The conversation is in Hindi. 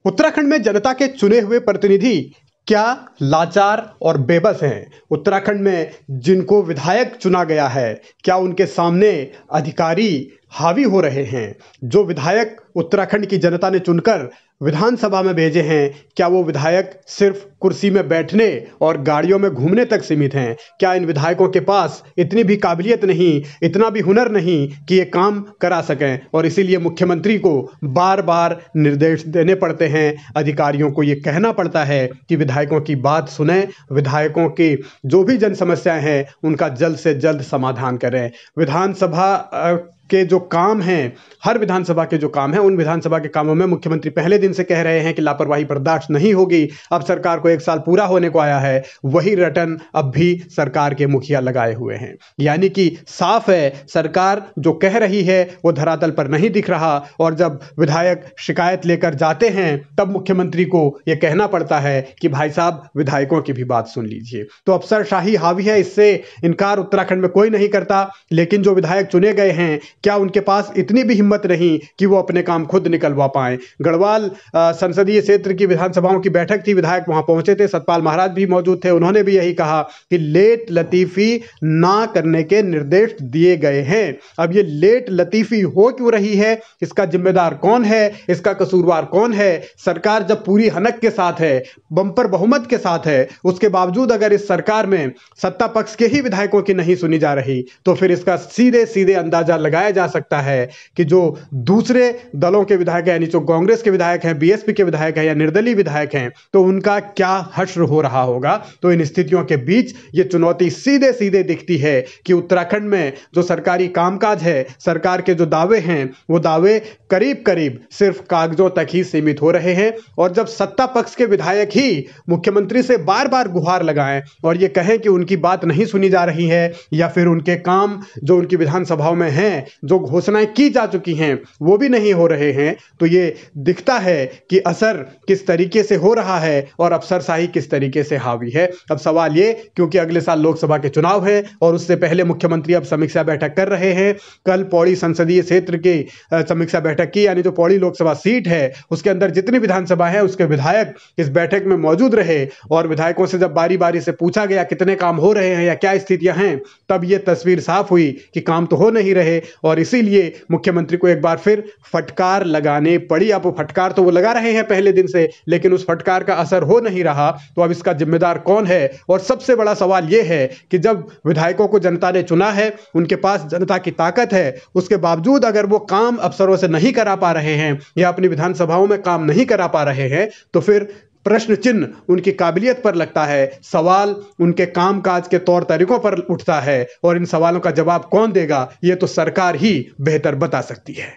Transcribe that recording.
उत्तराखंड में जनता के चुने हुए प्रतिनिधि क्या लाचार और बेबस हैं। उत्तराखंड में जिनको विधायक चुना गया है, क्या उनके सामने अधिकारी हावी हो रहे हैं। जो विधायक उत्तराखंड की जनता ने चुनकर विधानसभा में भेजे हैं, क्या वो विधायक सिर्फ कुर्सी में बैठने और गाड़ियों में घूमने तक सीमित हैं। क्या इन विधायकों के पास इतनी भी काबिलियत नहीं, इतना भी हुनर नहीं कि ये काम करा सकें, और इसीलिए मुख्यमंत्री को बार बार निर्देश देने पड़ते हैं, अधिकारियों को ये कहना पड़ता है कि विधायकों की बात सुनें, विधायकों की जो भी जन समस्याएं हैं उनका जल्द से जल्द समाधान करें। विधानसभा के जो काम हैं, हर विधानसभा के जो काम हैं, उन विधानसभा के कामों में मुख्यमंत्री पहले दिन से कह रहे हैं कि लापरवाही बर्दाश्त नहीं होगी। अब सरकार को 1 साल पूरा होने को आया है, वही रटन अब भी सरकार के मुखिया लगाए हुए हैं। यानी कि साफ है, सरकार जो कह रही है वो धरातल पर नहीं दिख रहा, और जब विधायक शिकायत लेकर जाते हैं तब मुख्यमंत्री को यह कहना पड़ता है कि भाई साहब विधायकों की भी बात सुन लीजिए। तो अफसरशाही हावी है, इससे इनकार उत्तराखंड में कोई नहीं करता। लेकिन जो विधायक चुने गए हैं, क्या उनके पास इतनी भी हिम्मत नहीं कि वो अपने काम खुद निकलवा पाएं। गढ़वाल संसदीय क्षेत्र की विधानसभाओं की बैठक थी, विधायक वहां पहुंचे थे, सतपाल महाराज भी मौजूद थे। उन्होंने भी यही कहा कि लेट लतीफी ना करने के निर्देश दिए गए हैं। अब ये लेट लतीफी हो क्यों रही है, इसका जिम्मेदार कौन है, इसका कसूरवार कौन है। सरकार जब पूरी हनक के साथ है, बंपर बहुमत के साथ है, उसके बावजूद अगर इस सरकार में सत्ता पक्ष के ही विधायकों की नहीं सुनी जा रही, तो फिर इसका सीधे सीधे अंदाजा लगाया जा सकता है कि जो दूसरे दलों के विधायक हैं, यानी जो कांग्रेस के विधायक हैं, बीएसपी के विधायक हैं या निर्दलीय विधायक हैं, तो उनका क्या हश्र हो रहा होगा। तो इन स्थितियों के बीच ये चुनौती सीधे सीधे दिखती है कि उत्तराखंड में जो सरकारी कामकाज है, सरकार के जो दावे हैं, वो दावे करीब करीब सिर्फ कागजों तक ही सीमित हो रहे हैं। और जब सत्ता पक्ष के विधायक ही मुख्यमंत्री से बार बार गुहार लगाएं और ये कहें कि उनकी बात नहीं सुनी जा रही है, या फिर उनके काम जो उनकी विधानसभाओं में हैं, जो घोषणाएं की जा चुकी हैं, वो भी नहीं हो रहे हैं, तो ये दिखता है कि असर किस तरीके से हो रहा है और अफसरशाही किस तरीके से हावी है। अब सवाल ये, क्योंकि अगले साल लोकसभा के चुनाव है और उससे पहले मुख्यमंत्री अब समीक्षा बैठक कर रहे हैं। कल पौड़ी संसदीय क्षेत्र की समीक्षा बैठक की, यानी जो पौड़ी लोकसभा सीट है उसके अंदर जितनी विधानसभा है उसके विधायक इस बैठक में मौजूद रहे, और विधायकों से जब बारी बारी से पूछा गया कितने काम हो रहे हैं या क्या स्थितियां हैं, तब यह तस्वीर साफ हुई कि काम तो हो नहीं रहे। और इसीलिए मुख्यमंत्री को एक बार फिर फटकार लगाने पड़ी। अब फटकार तो वो लगा रहे हैं पहले दिन से, लेकिन उस फटकार का असर हो नहीं रहा। तो अब इसका जिम्मेदार कौन है। और सबसे बड़ा सवाल यह है कि जब विधायकों को जनता ने चुना है, उनके पास जनता की ताकत है, उसके बावजूद अगर वो काम अफसरों से नहीं करा पा रहे हैं या अपनी विधानसभाओं में काम नहीं करा पा रहे हैं, तो फिर प्रश्न चिन्ह उनकी काबिलियत पर लगता है, सवाल उनके कामकाज के तौर तरीकों पर उठता है। और इन सवालों का जवाब कौन देगा, ये तो सरकार ही बेहतर बता सकती है।